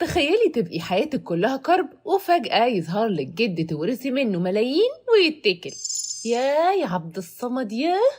تخيلي تبقي حياتك كلها كرب وفجأة يظهر لك جد تورثي منه ملايين ويتكل. يا عبد الصمد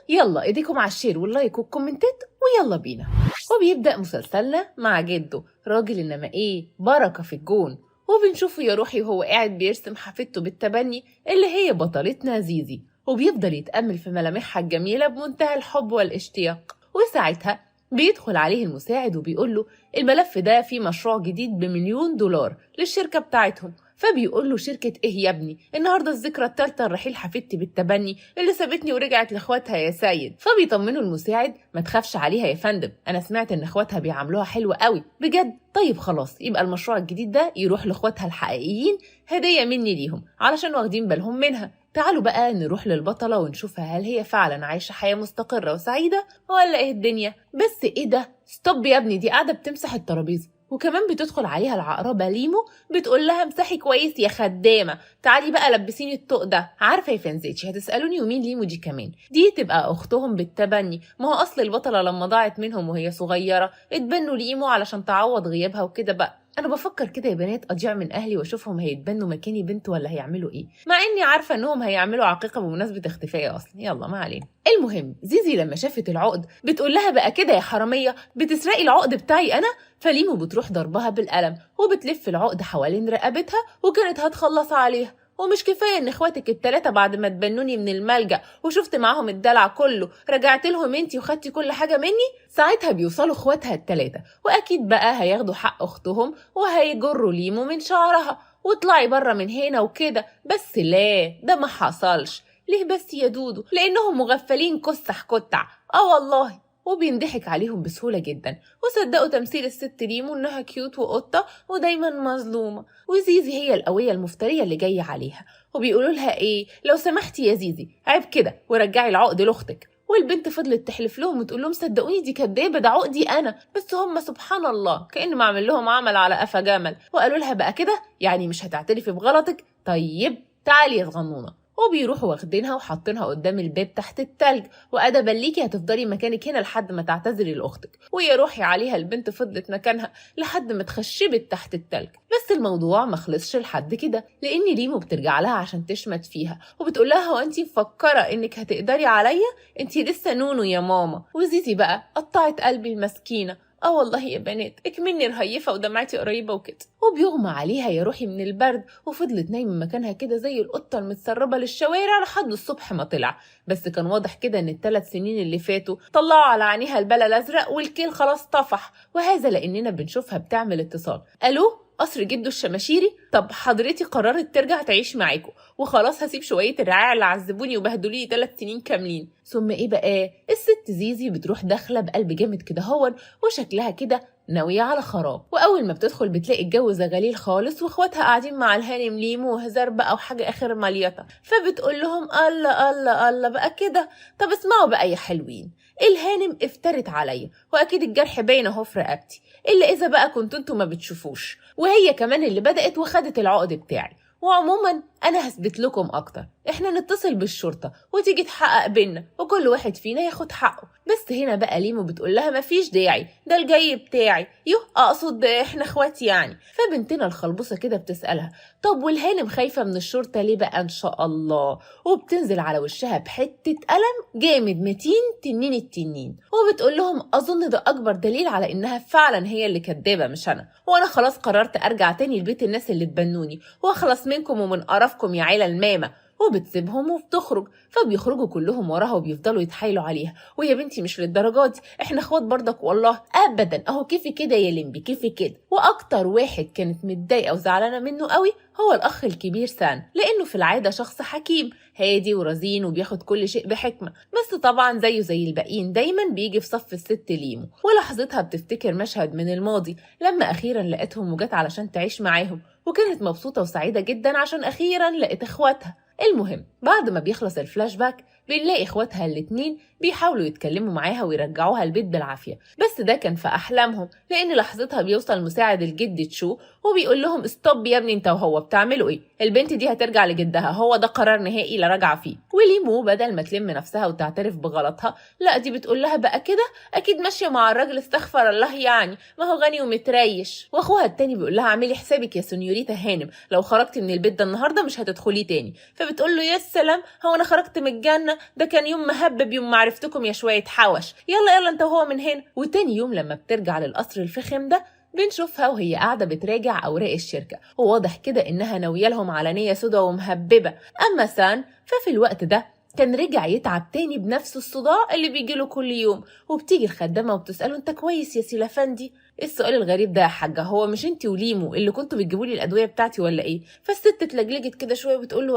يلا ايديكم على الشير واللايك والكومنتات ويلا بينا. وبيبدأ مسلسلنا مع جده، راجل انما ايه بركة في الجون، وبنشوفه يا روحي وهو قاعد بيرسم حفيدته بالتبني اللي هي بطلتنا زيزي، وبيفضل يتأمل في ملامحها الجميلة بمنتهى الحب والاشتياق. وساعتها بيدخل عليه المساعد وبيقول له الملف ده فيه مشروع جديد ب1,000,000 دولار للشركة بتاعتهم. فبيقول له شركة ايه يا ابني؟ النهارده الذكرى الثالثة لرحيل حفيدتي بالتبني اللي سابتني ورجعت لاخواتها يا سيد. فبيطمنه المساعد ما تخافش عليها يا فندم، انا سمعت ان اخواتها بيعاملوها حلوة قوي بجد. طيب خلاص يبقى المشروع الجديد ده يروح لاخواتها الحقيقيين هدية مني ليهم علشان واخدين بالهم منها. تعالوا بقى نروح للبطلة ونشوفها هل هي فعلا عايشة حياة مستقرة وسعيدة ولا ايه الدنيا. بس ايه ده؟ ستوب يا ابني، دي قاعدة بتمسح الترابيزة، وكمان بتدخل عليها العقربة ليمو بتقول لها امسحي كويس يا خدامة، تعالي بقى لبسيني الطوق ده. عارفة يا فنزيتش هتسألوني ومين ليمو دي كمان؟ دي تبقى أختهم بالتبني، ما هو أصل البطلة لما ضاعت منهم وهي صغيرة اتبنوا ليمو علشان تعوض غيابها وكده بقى. انا بفكر كده يا بنات اضيع من اهلي واشوفهم هيتبنوا مكاني بنت ولا هيعملوا ايه، مع اني عارفه انهم هيعملوا عقيقه بمناسبه اختفائي اصلا. يلا ما علينا. المهم زيزي لما شافت العقد بتقول لها بقى كده يا حراميه بتسرقي العقد بتاعي انا؟ فليمو بتروح ضربها بالقلم وبتلف العقد حوالين رقبتها وكانت هتخلص عليها. ومش كفايه ان اخواتك التلاتة بعد ما تبنوني من الملجأ وشفت معاهم الدلع كله رجعت لهم انتي وخدتي كل حاجه مني؟ ساعتها بيوصلوا اخواتها التلاتة واكيد بقى هياخدوا حق اختهم وهيجروا ليمو من شعرها واطلعي بره من هنا وكده. بس لا، ده ما حصلش. ليه بس يا دودو؟ لانهم مغفلين كسح كتع. والله. وبينضحك عليهم بسهولة جدا وصدقوا تمثيل الست ليمو انها كيوت وقطة ودايما مظلومة، وزيزي هي القوية المفترية اللي جاية عليها. وبيقولوا لها ايه لو سمحتي يا زيزي عيب كده ورجعي العقد لاختك. والبنت فضلت تحلف لهم وتقول لهم صدقوني دي كدابه، ده عقدي انا. بس هم سبحان الله كأن ما عمل لهم عمل على قفا جمل، وقالوا لها بقى كده يعني مش هتعترفي بغلطك؟ طيب تعالي يا صغنونه. وبيروحوا واخدينها وحاطينها قدام الباب تحت التلج، وأدبا ليكي هتفضلي مكانك هنا لحد ما تعتذري لاختك. ويا روحي عليها البنت فضلت مكانها لحد ما اتخشبت تحت التلج. بس الموضوع ما خلصش لحد كده، لان ليمو بترجع لها عشان تشمت فيها وبتقول لها هو انتي مفكره انك هتقدري عليا؟ انتي لسه نونو يا ماما. وزيزي بقى قطعت قلبي المسكينه. والله يا بنات اكمني رهيفه ودمعتي قريبه وكده. وبيغمى عليها يا روحي من البرد وفضلت نايمه مكانها كده زي القطه المتسربه للشوارع لحد الصبح ما طلع. بس كان واضح كده ان ال3 سنين اللي فاتوا طلعوا على عينيها البلا الازرق والكيل خلاص طفح، وهذا لاننا بنشوفها بتعمل اتصال. الو قصر جدو الشماشيري؟ طب حضرتي قررت ترجع تعيش معاكم وخلاص هسيب شويه الرعاية اللي عذبوني وبهدلوني 3 سنين كاملين. ثم ايه بقى؟ الست زيزي بتروح داخله بقلب جامد كده هون وشكلها كده ناوية على خراب. وأول ما بتدخل بتلاقي الجو زغليل خالص واخواتها قاعدين مع الهانم ليمو وهزار بقى وحاجة آخر مليطة. فبتقول لهم الله الله الله بقى كده. طب اسمعوا بقى يا حلوين، الهانم افترت عليا واكيد الجرح باين اهو في رقبتي، الا اذا بقى كنتوا انتوا ما بتشوفوش، وهي كمان اللي بدأت وخدت العقد بتاعي. وعموما انا هثبت لكم اكتر، احنا نتصل بالشرطة وتيجي تحقق بينا وكل واحد فينا ياخد حقه. بس هنا بقى ليمو بتقول لها مفيش داعي، ده الجاي بتاعي. اقصد احنا اخوات يعني. فبنتنا الخلبوسة كده بتسألها طب والهانم خايفة من الشرطة ليه بقى ان شاء الله؟ وبتنزل على وشها بحتة قلم جامد 200 تنين التنين وبتقول لهم اظن ده اكبر دليل على انها فعلا هي اللي كدابة مش انا، وانا خلاص قررت ارجع تاني لبيت الناس اللي تبنوني واخلص منكم ومن قرفكم يا عيلة المامة. وبتسيبهم وبتخرج. فبيخرجوا كلهم وراها وبيفضلوا يتحايلوا عليها ويا بنتي مش للدرجات دي، احنا اخوات برضك والله ابدا اهو كيفي كده يا لمبي كيفي كده. واكتر واحد كانت متضايقه وزعلانه منه قوي هو الاخ الكبير سان، لانه في العاده شخص حكيم هادي ورزين وبياخد كل شيء بحكمه، بس طبعا زيه زي الباقيين دايما بيجي في صف الست ليمو. ولحظتها بتفتكر مشهد من الماضي لما اخيرا لقيتهم وجت علشان تعيش معاهم، وكانت مبسوطه وسعيده جدا عشان اخيرا لقيت اخواتها. المهم بعد ما بيخلص الفلاش باك بنلاقي اخواتها الاتنين بيحاولوا يتكلموا معاها ويرجعوها البيت بالعافية، بس ده كان في أحلامهم، لأن لحظتها بيوصل مساعد الجد تشو وبيقول لهم استوب يا ابني انت وهو بتعملوا ايه؟ البنت دي هترجع لجدها، هو ده قرار نهائي لا راجعه فيه. وليمو بدل ما تلم نفسها وتعترف بغلطها، لا دي بتقول لها بقى كده اكيد ماشيه مع الراجل استغفر الله يعني، ما هو غني ومتريش. واخوها التاني بيقول لها اعملي حسابك يا سنيوريتا هانم، لو خرجتي من البيت ده النهارده مش هتدخليه تاني. فبتقول له يا سلام، هو انا خرجت من الجنه؟ ده كان يوم مهبب، يوم معرفتكم يا شويه حوش، يلا يلا انت وهو من هنا. وتاني يوم لما بترجع للقصر الفخم ده بنشوفها وهي قاعدة بتراجع أوراق الشركة، وواضح كده إنها ناوية لهم على نية سودا ومهببة. أما سان ففي الوقت ده كان رجع يتعب تاني بنفس الصداع اللي بيجيله كل يوم، وبتيجي الخدامة وبتسأله انت كويس يا سيلافندي؟ ايه السؤال الغريب ده يا حاجة؟ هو مش انتي وليمو اللي كنتوا بتجيبولي الأدوية بتاعتي ولا ايه؟ فالست اتلجلجت كده شوية وبتقوله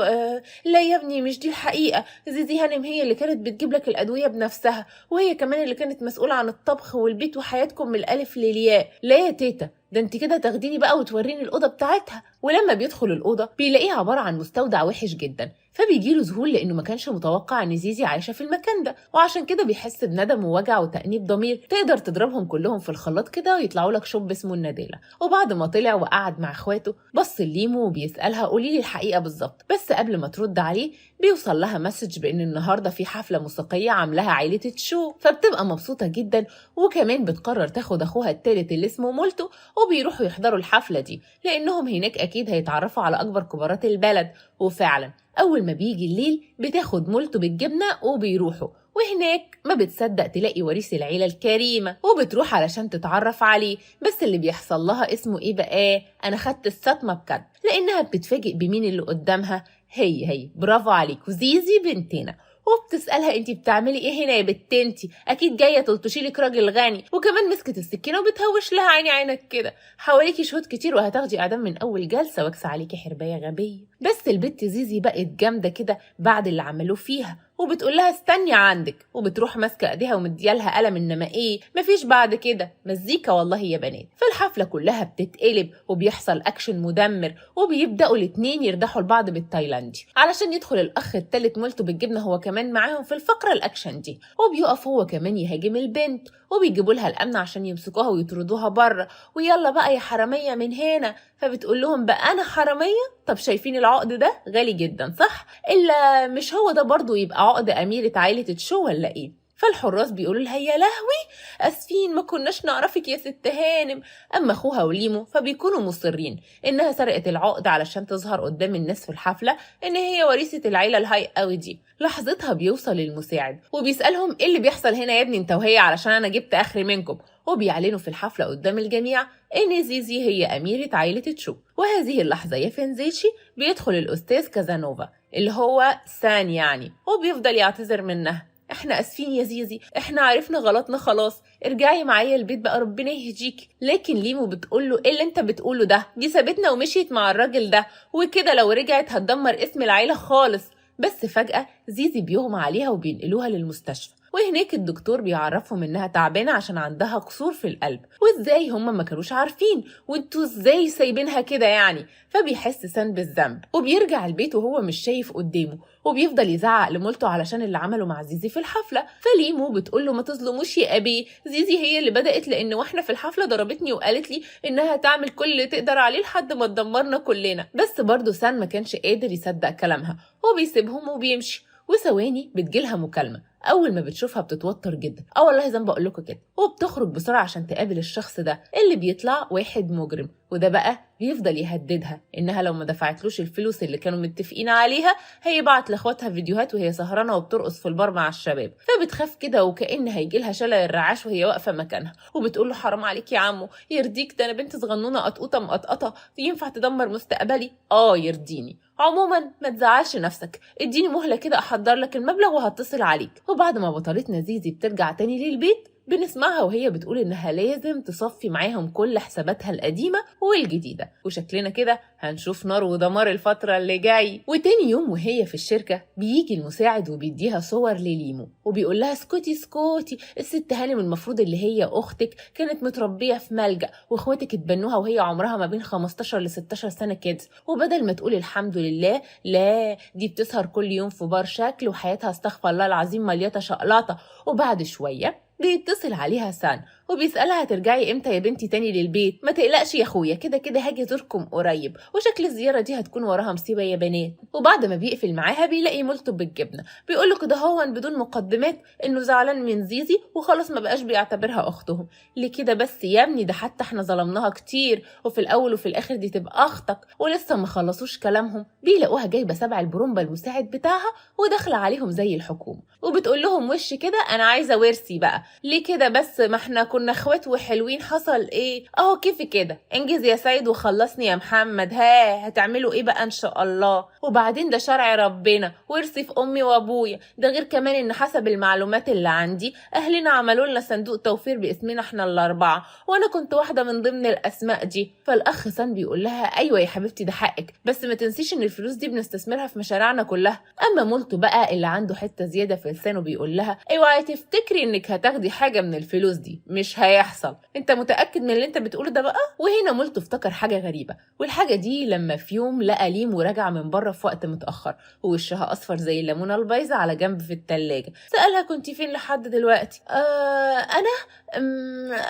لا يا ابني مش دي الحقيقة، زيزي هانم هي اللي كانت بتجيب لك الأدوية بنفسها، وهي كمان اللي كانت مسؤولة عن الطبخ والبيت وحياتكم من الألف للياء. لا يا تيتا، ده انت كده تاخديني بقى وتوريني الأوضة بتاعتها. ولما بيدخل الأوضة بيلاقيها عبارة عن مستودع وحش جدا، فبيجيله ذهول لأنه ما كانش متوقع إن زيزي عايشة في المكان ده، وعشان كده بيحس بندم ووجع وتأنيب ضمير. تقدر تضربهم كلهم في الخلاط كده ويطلعوا لك شوب اسمه الندالة. وبعد ما طلع وقعد مع اخواته بص ليمو وبيسألها قولي لي الحقيقة بالظبط، بس قبل ما ترد عليه بيوصل لها مسج بإن النهاردة في حفلة موسيقية عاملاها عائلة تشو، فبتبقى مبسوطة جدا، وكمان بتقرر تاخد أخوها التالت اللي اسمه مولتو وبيروحوا يحضروا الحفلة دي لأنهم هناك أكيد هيتعرفوا على أكبر كبارات البلد. وفعلا أول ما بيجي الليل بتاخد مولتو بالجبنة وبيروحوا، وهناك ما بتصدق تلاقي وريث العيلة الكريمة وبتروح علشان تتعرف عليه. بس اللي بيحصل لها اسمه ايه بقى؟ انا خدت الصدمة بجد، لانها بتتفاجئ بمين اللي قدامها. هي برافو عليك وزيزي بنتنا. وبتسألها انتي بتعملي ايه هنا يا بنت؟ انتي اكيد جايه تلطشيلك راجل غني. وكمان مسكت السكينه وبتهوش لها عيني عينك كده، حواليكي شهود كتير وهتاخدي اعدام من اول جلسه، واكس عليكي حربايه غبيه. بس البت زيزي بقت جامده كده بعد اللي عملوه فيها، وبتقول لها استني عندك، وبتروح ماسكه ايديها ومديالها قلم انما ايه مفيش بعد كده، مزيكا والله يا بنات. فالحفله كلها بتتقلب وبيحصل اكشن مدمر، وبيبداوا الاتنين يردحوا لبعض بالتايلاندي علشان يدخل الاخ التالت مولتو بالجبنه هو كمان معاهم في الفقره الاكشن دي، وبيقف هو كمان يهاجم البنت، وبيجيبوا لها الامن عشان يمسكوها ويطردوها بره. ويلا بقى يا حراميه من هنا. فبتقول لهم بقى انا حراميه؟ طب شايفين العقد ده غالي جدا صح؟ الا مش هو ده برضو يبقى عقد اميره عائله تشو ولا ايه؟ فالحراس بيقولوا لها يا لهوي اسفين ما كناش نعرفك يا ست هانم. اما اخوها وليمو فبيكونوا مصرين انها سرقت العقد علشان تظهر قدام الناس في الحفله ان هي وريثه العيله الهاي قوي دي. لحظتها بيوصل المساعد وبيسالهم ايه اللي بيحصل هنا يا ابني انت وهي علشان انا جبت اخري منكم. وبيعلنوا في الحفله قدام الجميع ان زيزي هي اميره عائله تشو. وهذه اللحظه يا فنزيشي بيدخل الاستاذ كازانوفا اللي هو سان يعني، وبيفضل يعتذر منها احنا اسفين يا زيزي، احنا عرفنا غلطنا خلاص، ارجعي معايا البيت بقى ربنا يهديكي. لكن ليمو بتقوله ايه اللي انت بتقوله ده؟ دي سابتنا ومشيت مع الراجل ده، وكده لو رجعت هتدمر اسم العيله خالص. بس فجأة زيزي بيغمى عليها وبينقلوها للمستشفى، وهناك الدكتور بيعرفهم انها تعبانه عشان عندها قصور في القلب. وازاي هما ما كانوش عارفين؟ وانتوا ازاي سايبينها كده يعني؟ فبيحس سان بالذنب وبيرجع البيت وهو مش شايف قدامه، وبيفضل يزعق لمولتو علشان اللي عمله مع زيزي في الحفله. فليمو بتقول له ما تظلموش يا ابي، زيزي هي اللي بدات، لان واحنا في الحفله ضربتني وقالت لي انها تعمل كل اللي تقدر عليه لحد ما تدمرنا كلنا. بس برضه سان ما كانش قادر يصدق كلامها وبيسيبهم وبيمشي. وثواني بتجيلها مكالمه، اول ما بتشوفها بتتوتر جدا، والله زي ما بقول لكم كده، وبتخرج بسرعه عشان تقابل الشخص ده اللي بيطلع واحد مجرم. وده بقى بيفضل يهددها انها لو ما دفعتلوش الفلوس اللي كانوا متفقين عليها هيبعت لاخواتها فيديوهات وهي سهرانه وبترقص في البار مع الشباب. فبتخاف كده وكأن هيجيلها شلل الرعاش وهي واقفه مكانها، وبتقول له حرام عليك يا عمو يرضيك، ده انا بنت صغنونه قطقوطه مقطقطه ينفع تدمر مستقبلي؟ يرضيني. عموما ما تزعلش نفسك، اديني مهله كده احضر لك المبلغ وهتصل عليك. وبعد ما بطلتنا زيزي بترجع تاني للبيت بنسمعها وهي بتقول إنها لازم تصفي معاهم كل حساباتها القديمة والجديدة، وشكلنا كده هنشوف نار ودمار الفترة اللي جاي. وتاني يوم وهي في الشركة بيجي المساعد وبيديها صور لليمو وبيقول لها اسكتي اسكتي، الست هانم المفروض اللي هي أختك كانت متربية في ملجأ واخواتك اتبنوها وهي عمرها ما بين 15 ل 16 سنة كده، وبدل ما تقول الحمد لله لا دي بتسهر كل يوم في بار شكل وحياتها استغفر الله العظيم مليطة شقلاطة. وبعد شوية بيتصل عليها سان وبيسألها ترجعي امتى يا بنتي تاني للبيت؟ ما تقلقش يا اخويا، كده كده هاجي ازوركم قريب، وشكل الزيارة دي هتكون وراها مصيبة يا بنات. وبعد ما بيقفل معاها بيلاقي مولتو بالجبنة بيقول له كده هو بدون مقدمات انه زعلان من زيزي وخلاص ما بقاش بيعتبرها اختهم. ليه كده بس يا ابني؟ ده حتى احنا ظلمناها كتير، وفي الاول وفي الاخر دي تبقى اختك. ولسه ما خلصوش كلامهم بيلاقوها جايبة سبع البرومبا المساعد بتاعها وداخلة عليهم زي الحكومة وبتقول لهم وش كده انا عايزة ورثي بقى. ليه كده بس؟ ما احنا كنا اخوات وحلوين، حصل ايه؟ اهو كيف كده، انجز يا سيد وخلصني يا محمد، ها هتعملوا ايه بقى ان شاء الله؟ وبعدين ده شرع ربنا، ورثي في امي وابويا، ده غير كمان ان حسب المعلومات اللي عندي اهلنا عملوا لنا صندوق توفير باسمنا احنا الاربعه، وانا كنت واحده من ضمن الاسماء دي. فالاخ سان بيقول لها ايوه يا حبيبتي ده حقك، بس ما تنسيش ان الفلوس دي بنستثمرها في مشاريعنا كلها. اما مولتو بقى اللي عنده حته زياده في لسانه بيقول لها اوعي تفتكري انك هتاخدي حاجه من الفلوس دي، مش هيحصل، انت متاكد من اللي انت بتقوله ده بقى؟ وهنا مولتو افتكر حاجه غريبه، والحاجه دي لما في يوم لقى ليمو راجعه من بره في وقت متاخر ووشها اصفر زي الليمونه البايظه على جنب في التلاجة. سالها كنتي فين لحد دلوقتي؟ انا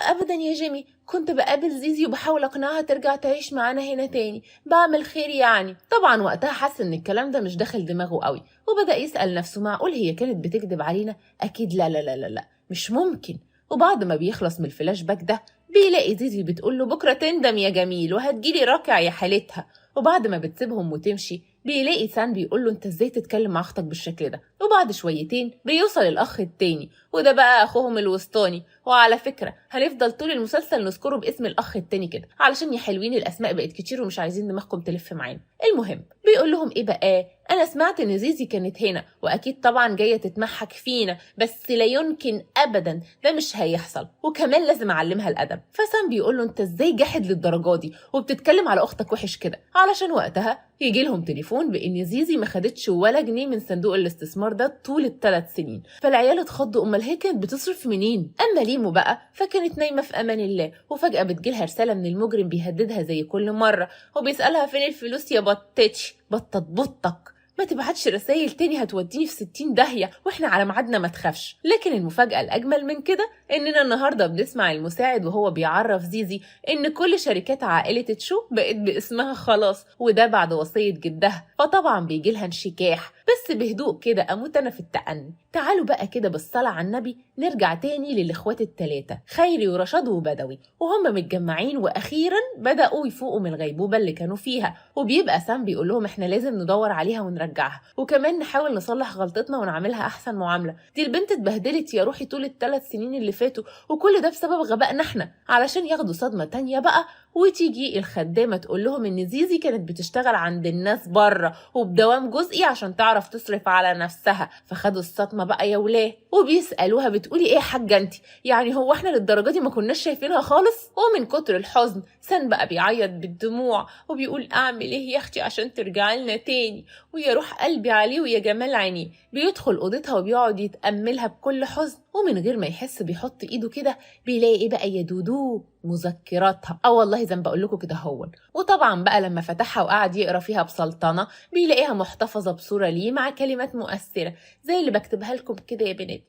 ابدا يا جيمي، كنت بقابل زيزي وبحاول اقنعها ترجع تعيش معانا هنا تاني، بعمل خير يعني. طبعا وقتها حس ان الكلام ده مش داخل دماغه قوي وبدا يسال نفسه معقول هي كانت بتكذب علينا؟ اكيد لا لا لا لا لا مش ممكن. وبعد ما بيخلص من الفلاش باك ده بيلاقي زيزي بتقول له بكره تندم يا جميل وهتجيلي راكع يا حالتها. وبعد ما بتسيبهم وتمشي بيلاقي سان بيقول له انت ازاي تتكلم مع اختك بالشكل ده؟ وبعد شويتين بيوصل الاخ التاني وده بقى اخوهم الوسطاني، وعلى فكره هنفضل طول المسلسل نذكره باسم الاخ التاني كده علشان يا حلوين الاسماء بقت كتير ومش عايزين دماغكم تلف معانا. المهم بيقول لهم ايه بقى، انا سمعت ان زيزي كانت هنا واكيد طبعا جايه تتمحك فينا، بس لا يمكن ابدا، ده مش هيحصل، وكمان لازم اعلمها الادب. فسام بيقول له انت ازاي جاحد للدرجه دي وبتتكلم على اختك وحش كده؟ علشان وقتها يجي لهم تليفون بان زيزي ما خدتش ولا جنيه من صندوق الاستثمار ده طول ال3 سنين. فالعيال اتخضوا، امال هي كانت بتصرف منين؟ اما ليمو بقى فكانت نايمه في امان الله وفجاه بتجيلها رساله من المجرم بيهددها زي كل مره وبيسالها فين الفلوس يا بطتش بطت بطك، ما تبعتش رسايل تاني هتوديني في 60 داهية واحنا على ميعادنا ما تخافش. لكن المفاجأة الأجمل من كده إننا النهاردة بنسمع المساعد وهو بيعرف زيزي إن كل شركات عائلة تشو بقت باسمها خلاص، وده بعد وصية جدها، فطبعا بيجيلها انشكاح بس بهدوء كده أموت أنا في التأني. تعالوا بقى كده بالصلاة على النبي نرجع تاني للإخوات التلاتة خيري ورشاد وبدوي وهم متجمعين وأخيرا بدأوا يفوقوا من الغيبوبة اللي كانوا فيها، وبيبقى سام بيقول لهم احنا لازم ندور عليها ونرجعها وكمان نحاول نصلح غلطتنا ونعملها أحسن معاملة، دي البنت اتبهدلت يا روحي طول ال3 سنين اللي فاتوا وكل ده بسبب غبائنا احنا. علشان ياخدوا صدمة تانية بقى وتيجي الخدامة تقول لهم ان زيزي كانت بتشتغل عند الناس بره وبدوام جزئي عشان تعرف تصرف على نفسها، فخدوا الصدمة بقى يا ولاه وبيسألوها بتقولي ايه يا حاجة انت؟ يعني هو احنا للدرجة دي ما كناش شايفينها خالص؟ ومن كتر الحزن سان بقى بيعيط بالدموع وبيقول اعمل ايه يا اختي عشان ترجعي لنا تاني، ويا روح قلبي عليه ويا جمال عينيه. بيدخل اوضتها وبيقعد يتأملها بكل حزن ومن غير ما يحس بيحط ايده كده بيلاقي ايه بقى يا دودو؟ مذكراتها. والله زي ما بقول لكم كده هو. وطبعا بقى لما فتحها وقعد يقرا فيها بسلطنه بيلاقيها محتفظه بصوره ليه مع كلمات مؤثره زي اللي بكتبها لكم كده يا بنات.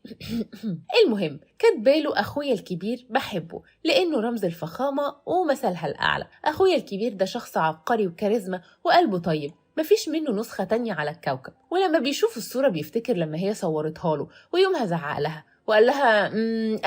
المهم كاتباله اخويا الكبير بحبه لانه رمز الفخامه ومثلها الاعلى. اخويا الكبير ده شخص عبقري وكاريزما وقلبه طيب، مفيش منه نسخة تانية على الكوكب. ولما بيشوف الصورة بيفتكر لما هي صورتها له ويومها زعق لها وقال لها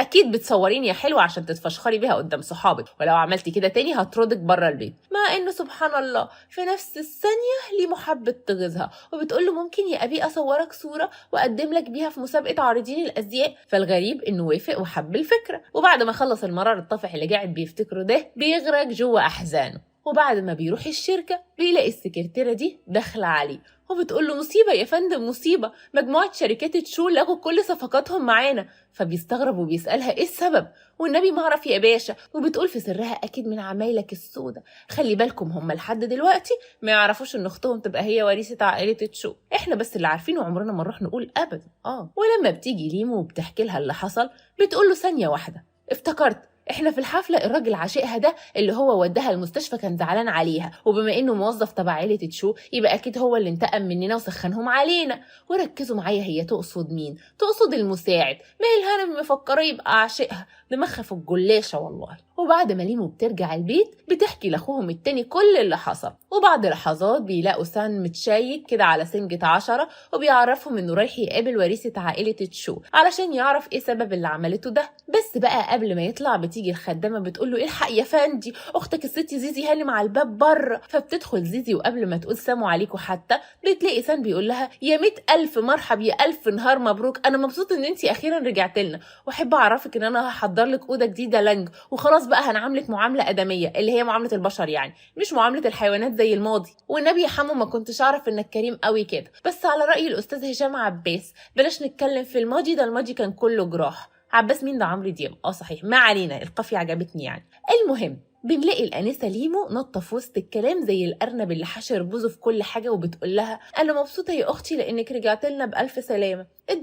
اكيد بتصوريني يا حلوه عشان تتفشخري بيها قدام صحابك، ولو عملتي كده تاني هطردك بره البيت. مع انه سبحان الله في نفس الثانيه ليه محبه تغيظها وبتقول له ممكن يا ابي اصورك صوره واقدم لك بيها في مسابقه عارضين الازياء. فالغريب انه وافق وحب الفكره، وبعد ما خلص المرار الطافح اللي قاعد بيفتكره ده بيغرق جوه احزانه. وبعد ما بيروح الشركة بيلاقي السكرتيرة دي داخلة عليه وبتقول له مصيبة يا فندم مصيبة، مجموعة شركات تشو لغوا كل صفقاتهم معانا. فبيستغرب وبيسألها ايه السبب؟ والنبي ما اعرف يا باشا. وبتقول في سرها اكيد من عمايلك السودة، خلي بالكم هم لحد دلوقتي ما يعرفوش ان اختهم تبقى هي وريثة عائلة تشو، احنا بس اللي عارفينه وعمرنا ما نروح نقول ابدا. ولما بتيجي ليمو وبتحكي لها اللي حصل بتقول له ثانية واحدة افتكرت، احنا في الحفلة الراجل عاشقها ده اللي هو وداها المستشفى كان زعلان عليها، وبما انه موظف تبع عيلة تشو يبقى اكيد هو اللي انتقم مننا وسخنهم علينا. وركزوا معايا هي تقصد مين؟ تقصد المساعد، ما هي الهانم مفكرة يبقى عاشقها، دماغها في الجلاشة والله. وبعد ما ليمو بترجع البيت بتحكي لاخوهم التاني كل اللي حصل، وبعد لحظات بيلاقوا سان متشيك كده على سنجة 10 وبيعرفهم انه رايح يقابل وريثة عائلة تشو علشان يعرف ايه سبب اللي عملته ده. بس بقى قبل ما يطلع بتيجي الخدامة بتقول له الحق يا فندي اختك الست زيزي هانم على الباب بره. فبتدخل زيزي وقبل ما تقول سلام عليكم حتى بتلاقي سان بيقول لها يا 100,000 مرحب يا ألف نهار مبروك، انا مبسوط ان انتي اخيرا رجعت لنا، واحب اعرفك ان انا هحضر لك اوضه جديده لانج، وخلاص بقى هنعاملك معامله ادميه اللي هي معامله البشر يعني مش معامله الحيوانات زي الماضي. والنبي يا حمو ما كنتش اعرف انك كريم قوي كده، بس على راي الاستاذ هشام عباس بلاش نتكلم في الماضي، ده الماضي كان كله جراح. عباس مين ده؟ عمرو دياب. صحيح ما علينا، القافيه عجبتني يعني. المهم بنلاقي الانسه ليمو نطه في وسط الكلام زي الارنب اللي حاشر بوزه في كل حاجه وبتقول لها انا مبسوطه يا اختي لانك رجعت لنا بالف سلامه. ايه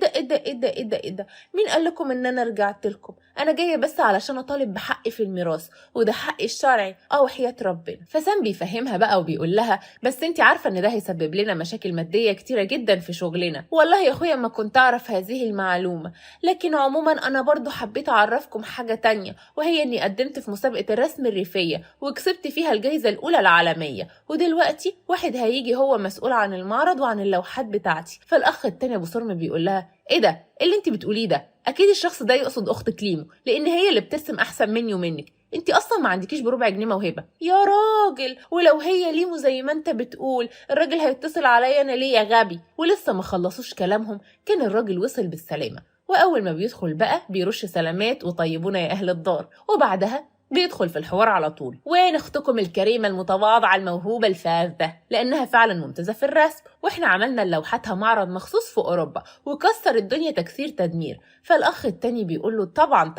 ده مين قال لكم ان انا رجعت لكم؟ انا جايه بس علشان اطالب بحقي في الميراث وده حقي الشرعي وحياه ربنا. فسام بيفهمها بقى وبيقول لها بس انت عارفه ان ده هيسبب لنا مشاكل ماديه كتيره جدا في شغلنا. والله يا اخويا ما كنت اعرف هذه المعلومه، لكن عموما انا برضو حبيت اعرفكم حاجه تانية، وهي اني قدمت في مسابقه الرسم الريفيه وكسبت فيها الجائزه الاولى العالميه، ودلوقتي واحد هيجي هو مسؤول عن المعرض وعن اللوحات بتاعتي. فالاخ التاني ابو صرم بيقول لها ايه ده اللي انت بتقوليه ده؟ اكيد الشخص ده يقصد اختك ليمو لان هي اللي بترسم احسن مني ومنك، انت اصلا ما عندكيش بربع جنيه موهبه. يا راجل ولو هي ليمو زي ما انت بتقول الراجل هيتصل عليا انا ليه يا غبي؟ ولسه ما خلصوش كلامهم كان الراجل وصل بالسلامه، واول ما بيدخل بقى بيرش سلامات وطيبونا يا اهل الدار، وبعدها بيدخل في الحوار على طول. وين اختكم الكريمه المتواضعه الموهوبه الفاذه؟ لانها فعلا ممتازه في الرسم، واحنا عملنا لوحاتها معرض مخصوص في اوروبا وكسر الدنيا تكسير تدمير. فالاخ التاني بيقول له طبعا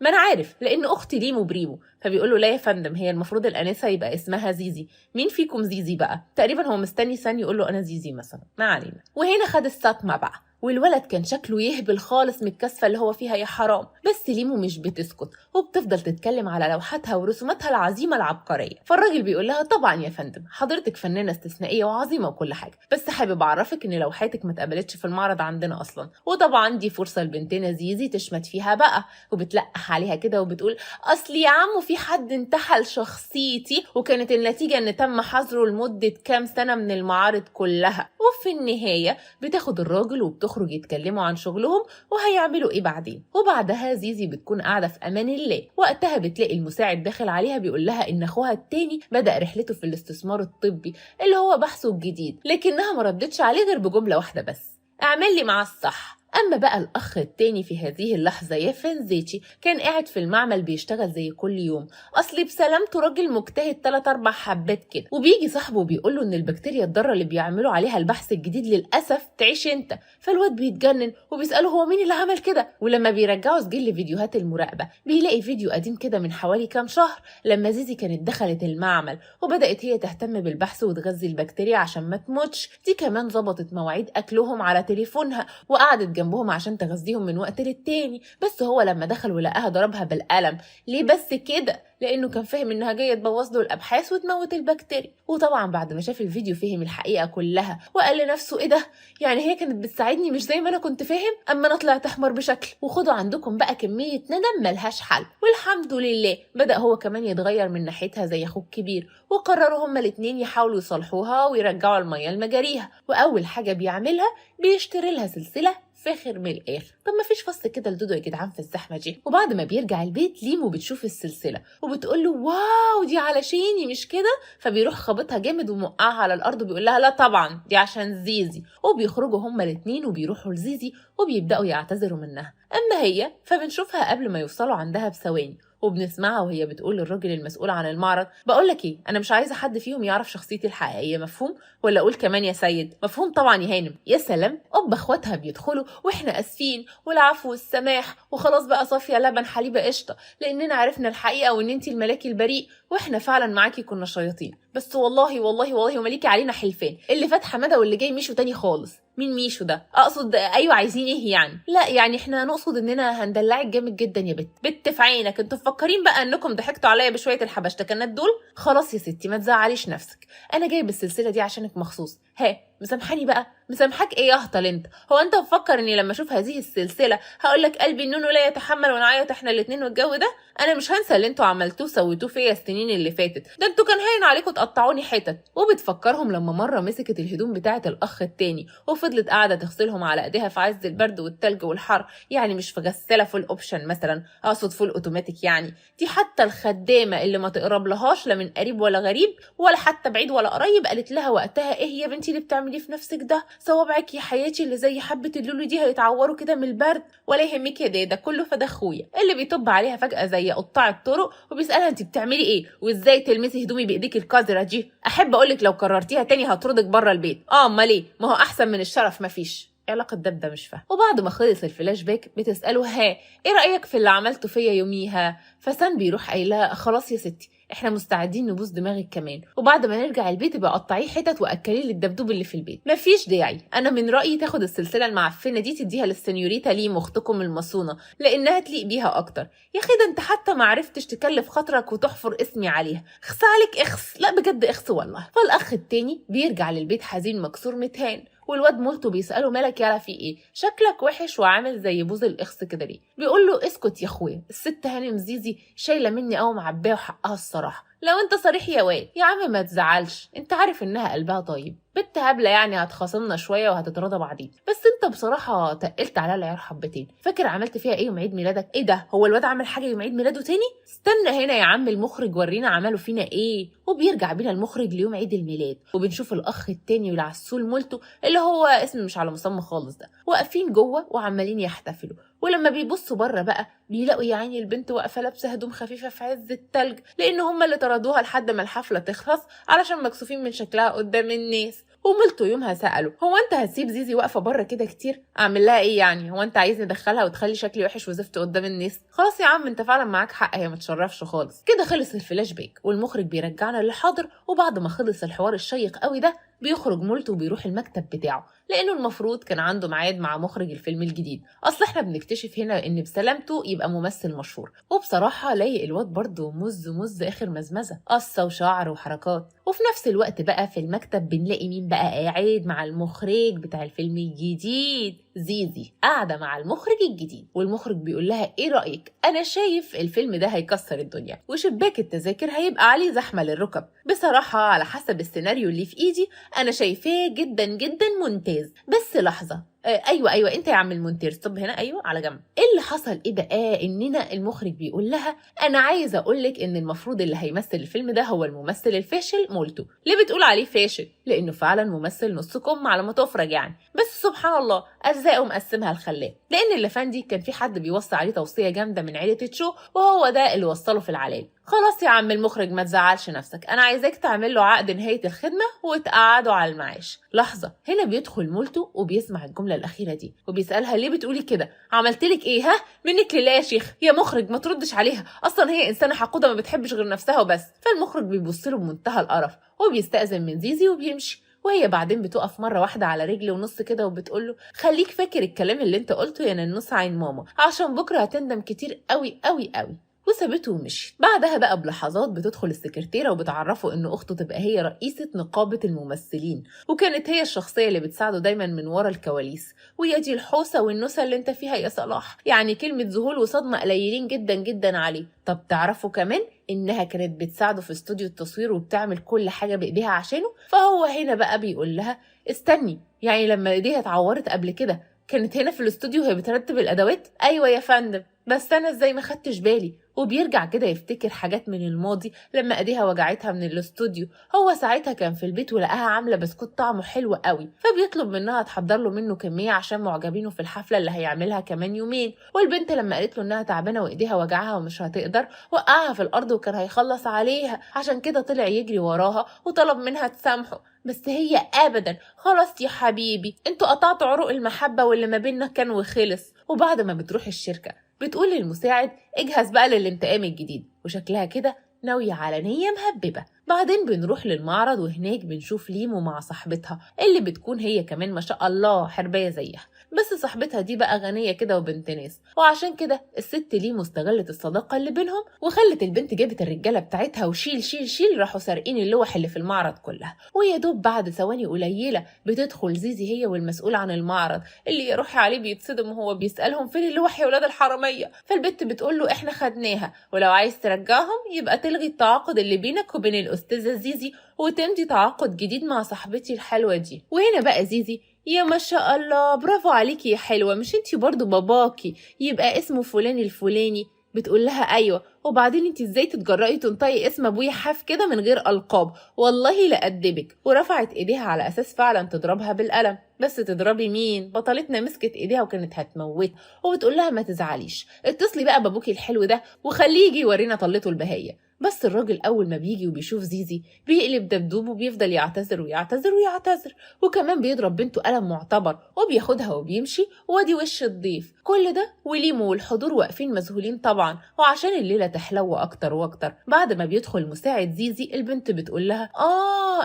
ما انا عارف لان اختي ليمو بريمو. فبيقول له لا يا فندم هي المفروض الانسه يبقى اسمها زيزي، مين فيكم زيزي بقى؟ تقريبا هو مستني ثاني يقول له انا زيزي مثلا، ما علينا. وهنا خد الصدمه بقى والولد كان شكله يهبل خالص من الكسفه اللي هو فيها يا حرام. بس ليمو مش بتسكت وبتفضل تتكلم على لوحاتها ورسوماتها العظيمه العبقريه. فالراجل بيقول لها طبعا يا فندم حضرتك فنانه استثنائيه وعظيمه وكل حاجه، بس حابب اعرفك ان لوحاتك ما اتقبلتش في المعرض عندنا اصلا، وطبعا دي فرصه لبنتنا زيزي تشمت فيها بقى. وبتلقح عليها كده وبتقول اصل يا عمو في حد انتحل شخصيتي وكانت النتيجه ان تم حظره لمده كام سنه من المعارض كلها. وفي النهايه بتاخد الراجل وبتخرج يتكلموا عن شغلهم وهيعملوا ايه بعدين. وبعدها زيزي بتكون قاعده في امان الله، وقتها بتلاقي المساعد داخل عليها بيقول لها ان اخوها التاني بدأ رحلته في الاستثمار الطبي اللي هو بحثه الجديد، لكنها ما ردتش عليه غير بجمله واحده بس اعمل لي مع الصح. أما بقى الأخ التاني في هذه اللحظة يا فنزيتشي كان قاعد في المعمل بيشتغل زي كل يوم، أصلي بسلامته راجل مجتهد 3-4 حبات كده. وبيجي صاحبه بيقوله إن البكتيريا الضارة اللي بيعملوا عليها البحث الجديد للأسف تعيش أنت. فالواد بيتجنن وبيسأله هو مين اللي عمل كده. ولما بيرجعوا سجل فيديوهات المراقبة بيلاقي فيديو قديم كده من حوالي كام شهر لما زيزي كانت دخلت المعمل وبدأت هي تهتم بالبحث وتغذي البكتيريا عشان ما تموتش. دي كمان ظبطت مواعيد أكلهم على تليفونها وقعدت جنبهم عشان تغذيهم من وقت للتاني. بس هو لما دخل ولقاها ضربها بالقلم. ليه بس كده؟ لانه كان فاهم انها جايه تبوظ له الابحاث وتموت البكتيريا. وطبعا بعد ما شاف الفيديو فهم الحقيقه كلها وقال لنفسه ايه ده؟ يعني هي كانت بتساعدني مش زي ما انا كنت فاهم؟ اما انا طلعت احمر بشكل. وخدوا عندكم بقى كميه ندم ملهاش حل. والحمد لله بدا هو كمان يتغير من ناحيتها زي اخوه الكبير، وقرروا هما الاتنين يحاولوا يصالحوها ويرجعوا الميه لمجاريها. واول حاجه بيعملها بيشتري لها سلسله فاخر من الاخر. طب ما فيش فصل كده لدودو يا جدعان في الزحمه دي. وبعد ما بيرجع البيت ليمو بتشوف السلسله وبتقول له واو دي علشاني مش كده؟ فبيروح خابطها جامد وموقعها على الارض وبيقول لها لا طبعا دي عشان زيزي. وبيخرجوا هما الاثنين وبيروحوا لزيزي وبيبداوا يعتذروا منها. اما هي فبنشوفها قبل ما يوصلوا عندها بثواني وبنسمعها وهي بتقول للراجل المسؤول عن المعرض: بقول لك ايه، انا مش عايزه حد فيهم يعرف شخصيتي الحقيقيه، مفهوم؟ ولا اقول كمان يا سيد؟ مفهوم طبعا يا هانم. يا سلام، اخواتها بيدخلوا واحنا اسفين والعفو والسماح وخلاص بقى صافيه لبن حليبه قشطه، لاننا عرفنا الحقيقه وان انتي الملاكي البريء، واحنا فعلا معاكي كنا شياطين، بس والله والله والله ومليكي علينا حلفان، اللي فات حماده واللي جاي ميشو تاني خالص. مين ميشو ده؟ اقصد ايوه عايزين ايه يعني؟ لا يعني احنا نقصد اننا هندلعك جامد جدا يا بت في عينك. انتوا مفكرين بقى انكم ضحكتوا عليا بشويه الحبشتكنات دول؟ خلاص يا ستي ما تزعليش نفسك، انا جايب السلسله دي عشانك مخصوص. ها مسامحاني بقى؟ مسامحاك ايه يا هطل انت؟ هو انت مفكر اني لما اشوف هذه السلسله هقول لك قلبي النونو لا يتحمل ونعيط احنا الاثنين والجو ده؟ انا مش هنسى اللي انتوا عملتوه سويتوه فيا السنين اللي فاتت، ده انتوا كان هين عليكم تقطعوني حتت. وبتفكرهم لما مره مسكت الهدوم بتاعه الاخ التاني وفضلت قاعده تغسلهم على ايديها في عز البرد والتلج والحر، يعني مش في غساله فول اوبشن مثلا، اقصد فول اوتوماتيك يعني. دي حتى الخدامه اللي ما تقرب لهاش لا من قريب ولا غريب ولا حتى بعيد ولا قريب قالت لها وقتها: ايه يا بنتي اللي بتعمليه في نفسك ده؟ صوابعك يا حياتي اللي زي حبه اللولو دي هيتعوروا كده من البرد. ولا يهمك يا ده كله فده اخويا اللي بيطب عليها فجاه زي قطاع الطرق وبيسالها: انت بتعملي ايه وازاي تلمسي هدومي بايديك القذره دي؟ احب اقولك لو كررتيها تاني هطردك بره البيت. امال ايه؟ ما هو احسن من الشرف مفيش. علاقة ده مش فاهم. وبعد ما خلص الفلاش باك بتسأله: ها ايه رأيك في اللي عملته فيا يوميها؟ فسان بيروح قايلها: خلاص يا ستي احنا مستعدين نبوس دماغك كمان، وبعد ما نرجع البيت يبقى قطعيه حتت واكليه للدبدوب اللي في البيت. مفيش داعي، انا من رايي تاخد السلسله المعفنه دي تديها للسنيوريتا ليم اختكم المصونه، لانها تليق بيها اكتر. يا اخي ده انت حتى ما عرفتش تكلف خاطرك وتحفر اسمي عليها، اخس عليك اخس، لا بجد اخس والله. فالاخ التاني بيرجع للبيت حزين مكسور متهان، والواد مولتو بيسأله: مالك يالا في ايه؟ شكلك وحش وعامل زي بوز الاخس كده ليه؟ بيقول له: اسكت يا اخويا، الست هانم زيزي شايله مني قوي معبيه وحقها الصراحه، لو انت صريح يا واد. يا عم ما تزعلش، انت عارف انها قلبها طيب، بنت هبله يعني هتخاصمنا شويه وهتتراضى بعدين، بس انت بصراحه تقلت عليها العيار حبتين. فاكر عملت فيها ايه يوم عيد ميلادك؟ ايه ده، هو الواد عمل حاجه يوم عيد ميلاده تاني؟ استنى هنا يا عم المخرج ورينا عملوا فينا ايه. وبيرجع بينا المخرج ليوم عيد الميلاد وبنشوف الاخ التاني والعسول مولتو اللي هو اسم مش على مسمى خالص ده واقفين جوه وعمالين يحتفلوا. ولما بيبصوا بره بقى بيلاقوا يا عيني البنت واقفه لابسه هدوم خفيفه في عز التلج، لان هم اللي طردوها لحد ما الحفله تخلص علشان مكسوفين من شكلها قدام الناس. ومولتو يومها سأله: هو انت هتسيب زيزي واقفه بره كده كتير؟ اعمل لها ايه يعني؟ هو انت عايزني ادخلها وتخلي شكلي وحش وزفت قدام الناس؟ خلاص يا عم انت فعلا معاك حق، هي ما تشرفش خالص. كده خلص الفلاش باك والمخرج بيرجعنا للحاضر. وبعد ما خلص الحوار الشيق قوي ده بيخرج مولتو وبيروح المكتب بتاعه، لانه المفروض كان عنده ميعاد مع مخرج الفيلم الجديد. اصل احنا بنكتشف هنا ان بسلامته يبقى ممثل مشهور، وبصراحه لايق الواد برضه مز اخر مزمزه، قصه وشعر وحركات. وفي نفس الوقت بقى في المكتب بنلاقي مين بقى قاعد مع المخرج بتاع الفيلم الجديد؟ زيزي قاعده مع المخرج الجديد، والمخرج بيقول لها: ايه رايك؟ انا شايف الفيلم ده هيكسر الدنيا وشباك التذاكر هيبقى عليه زحمه للركب. بصراحه على حسب السيناريو اللي في ايدي انا شايفاه جدا جدا ممتاز. بس لحظه، ايوه انت يا عم المونتير، طب هنا ايوه على جنب. ايه اللي حصل؟ ايه بقى؟ اننا المخرج بيقول لها: انا عايزه اقول لك ان المفروض اللي هيمثل الفيلم ده هو الممثل الفاشل مولتو. ليه بتقول عليه فاشل؟ لانه فعلا ممثل نص كم على ما تفرج يعني، بس سبحان الله ارزاقه مقسمها الخلاق، لان اللفندي كان في حد بيوصي عليه توصيه جامده من عيله تشو وهو ده اللي وصله في العلال. خلاص يا عم المخرج ما تزعلش نفسك، انا عايزاك تعمل له عقد نهايه الخدمه وتقعدوا على المعاش. لحظه، هنا بيدخل مولتو وبيسمع الجمله الاخيره دي وبيسالها: ليه بتقولي كده؟ عملتلك ايه؟ ها منك لله يا شيخ يا مخرج، ما تردش عليها، اصلا هي انسانه حقوده ما بتحبش غير نفسها وبس. فالمخرج بيبص له بمنتهى القرف وبيستأذن من زيزي وبيمشي. وهي بعدين بتقف مرة واحدة على رجل ونص كده وبتقوله: خليك فاكر الكلام اللي انت قلته يا ننوس عين ماما، عشان بكرة هتندم كتير قوي قوي قوي. وسابته ومشي. بعدها بقى بلحظات بتدخل السكرتيرة وبتعرفه ان اخته تبقى هي رئيسة نقابة الممثلين، وكانت هي الشخصية اللي بتساعده دايما من ورا الكواليس. وهي دي الحوسة والنسة اللي انت فيها يا صلاح، يعني كلمة ذهول وصدمة قليلين جدا جدا عليه. طب تعرفوا كمان انها كانت بتساعده في استوديو التصوير وبتعمل كل حاجة بايديها عشانه. فهو هنا بقى بيقول لها: استني، يعني لما ايديها اتعورت قبل كده كانت هنا في الاستوديو وهي بترتب الادوات؟ ايوه يا فندم، بس انا ازاي ما خدتش بالي. وبيرجع كده يفتكر حاجات من الماضي لما ايديها وجعتها من الاستوديو. هو ساعتها كان في البيت ولقاها عامله بسكوت طعمه حلو قوي، فبيطلب منها تحضر له منه كميه عشان معجبينه في الحفله اللي هيعملها كمان يومين. والبنت لما قالت له انها تعبانه وايديها وجعها ومش هتقدر، وقعها في الارض وكان هيخلص عليها، عشان كده طلع يجري وراها وطلب منها تسامحه. بس هي ابدا، خلاص يا حبيبي انتوا قطعتوا عروق المحبه واللي ما بيننا كان وخلص. وبعد ما بتروح الشركه بتقول للمساعد اجهز بقى للانتقام الجديد، وشكلها كده ناوية على نية مهببة. بعدين بنروح للمعرض وهناك بنشوف ليمو مع صاحبتها اللي بتكون هي كمان ما شاء الله حرباية زيها، بس صاحبتها دي بقى غنية كده وبنت ناس، وعشان كده الست ليمو استغلت الصداقة اللي بينهم وخلت البنت جابت الرجالة بتاعتها وشيل شيل شيل راحوا سارقين اللوح اللي في المعرض كلها. ويا دوب بعد ثواني قليلة بتدخل زيزي هي والمسؤول عن المعرض اللي يا روحي عليه بيتصدم وهو بيسألهم فين اللوح يا ولاد الحرامية. فالبنت بتقول له احنا خدناها، ولو عايز ترجعهم يبقى تلغي التعاقد اللي بينك وبين الأستاذة زيزي وتمضي تعاقد جديد مع صاحبتي الحلوة دي. وهنا بقى زيزي يا ما شاء الله برافو عليكي يا حلوة، مش انتي برضو باباكي يبقى اسمه فلان الفلاني؟ بتقول لها ايوه، وبعدين انتي ازاي تتجرأي تنطقي اسم ابويا حاف كده من غير القاب؟ والله لأدبك. ورفعت ايديها على اساس فعلا تضربها بالقلم، بس تضربي مين؟ بطلتنا مسكت ايديها وكانت هتموت. وبتقول لها ما تزعليش، اتصلي بقى بابوكي الحلو ده وخليه يجي يورينا طلته البهيه. بس الراجل اول ما بيجي وبيشوف زيزي بيقلب دبدوب وبيفضل يعتذر ويعتذر ويعتذر، وكمان بيضرب بنته قلم معتبر وبياخدها وبيمشي، وادي وش الضيف. كل ده وليمو والحضور واقفين مذهولين طبعا، وعشان الليله تحلو اكتر واكتر بعد ما بيدخل مساعد زيزي البنت بتقول لها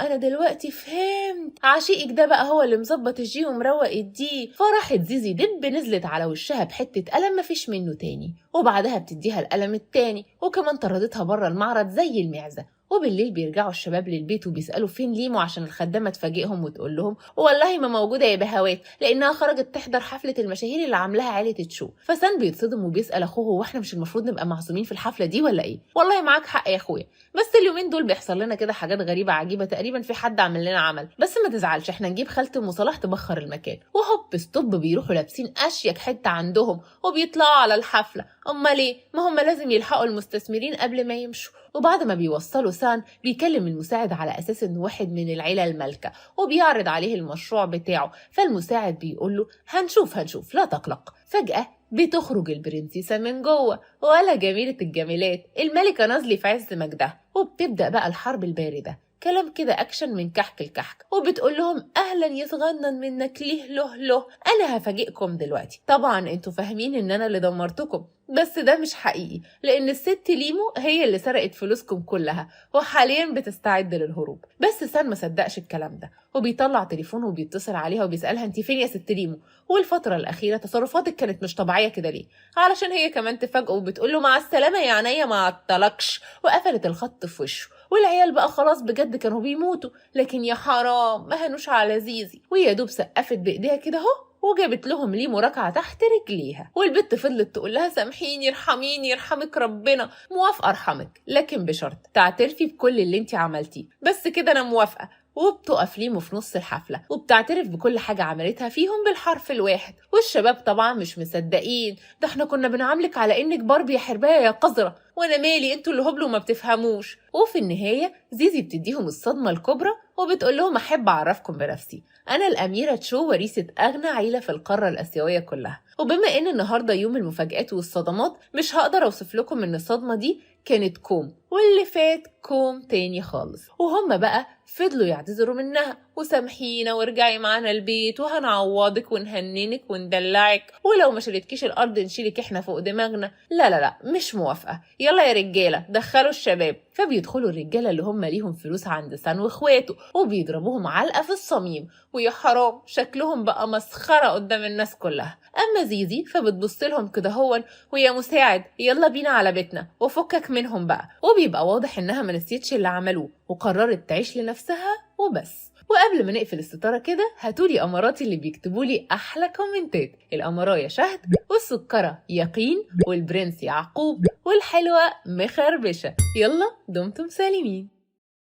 انا دلوقتي فهمت، عشيقك ده بقى هو اللي مظبط الجي ومروق الدي. فراحت زيزي دب نزلت على وشها بحته قلم مفيش منه تاني، وبعدها بتديها القلم التاني وكمان طردتها بره المعرض زي المعزه. وبالليل بيرجعوا الشباب للبيت وبيسألوا فين ليمو عشان الخدامة تفاجئهم وتقول لهم والله ما موجودة يا بهوات، لأنها خرجت تحضر حفلة المشاهير اللي عاملاها عائلة تشو. فسان بيتصدم وبيسأل أخوه هو احنا مش المفروض نبقى معزومين في الحفلة دي ولا إيه؟ والله معاك حق يا أخويا، بس اليومين دول بيحصل لنا كده حاجات غريبة عجيبة، تقريبا في حد عمل لنا عمل. بس ما تزعلش احنا نجيب خالة أم صلاح تبخر المكان. وهوب ستوب بيروحوا لابسين أشيك حتة عندهم وبيطلعوا على الحفلة. أمال إيه؟ ما هم لازم يلحقوا المستثمرين قبل ما يمشوا. وبعد ما بيوصلوا سان بيكلم المساعد على أساس إنه واحد من العيلة المالكة وبيعرض عليه المشروع بتاعه. فالمساعد بيقول له هنشوف لا تقلق. فجأة بتخرج البرنسيسة من جوه، ولا جميلة الجميلات الملكة نازلي في عز مجدها. وبتبدأ بقى الحرب الباردة، كلام كده أكشن من كحك الكحك. وبتقول لهم أهلا يصغنن منك ليه له أنا هفاجئكم دلوقتي. طبعا انتوا فاهمين إن أنا اللي دمرتكم، بس ده مش حقيقي لأن الست ليمو هي اللي سرقت فلوسكم كلها وحاليا بتستعد للهروب. بس سان ما صدقش الكلام ده وبيطلع تليفونه وبيتصل عليها وبيسألها انتي فين يا ست ليمو؟ والفترة الأخيرة تصرفاتك كانت مش طبيعية كده ليه؟ علشان هي كمان تفاجئه وبتقول له مع السلامة يا عينيا ما عطلكش، وقفلت الخط في وشه. والعيال بقى خلاص بجد كانوا بيموتوا، لكن يا حرام ما هنوش على زيزي، ويا دوب سقفت بايديها كده اهو وجابت لهم ليمو ركعه تحت رجليها. والبت فضلت تقول لها سامحيني ارحميني يرحمك ربنا. موافقه ارحمك لكن بشرط تعترفي بكل اللي انت عملتيه. بس كده انا موافقه. وبتقف ليمو في نص الحفلة وبتعترف بكل حاجة عملتها فيهم بالحرف الواحد. والشباب طبعا مش مصدقين، ده احنا كنا بنعاملك على انك باربي يا حرباية يا قذرة، وانا مالي انتوا اللي هبلوا ما بتفهموش. وفي النهاية زيزي بتديهم الصدمة الكبرى وبتقول لهم احب اعرفكم بنفسي، انا الاميرة تشو وريثة اغنى عيلة في القارة الاسيوية كلها. وبما ان النهاردة يوم المفاجآت والصدمات مش هقدر اوصف لكم ان الصدمة دي كانت كوم واللي فات كوم تاني خالص. وهم بقى فضلوا يعتذروا منها وسامحينا وارجعي معانا البيت وهنعوضك ونهننك وندلعك، ولو ما شالتكيش الارض نشيلك احنا فوق دماغنا. لا مش موافقه، يلا يا رجاله دخلوا الشباب. فبيدخلوا الرجاله اللي هم ليهم فلوس عند سان واخواته وبيضربوهم علقه في الصميم، ويا حرام شكلهم بقى مسخره قدام الناس كلها. اما زيزي فبتبص لهم كده هون ويا مساعد يلا بينا على بيتنا وفكك منهم بقى. وبيبقى واضح انها ما نسيتش اللي عملوه وقررت تعيش لنفسها وبس. وقبل ما نقفل الستاره كده هاتولي اماراتي اللي بيكتبولي احلى كومنتات. الامرايه شهد، والسكره يقين، والبرنس يعقوب، والحلوه مخربشه. يلا دمتم سالمين.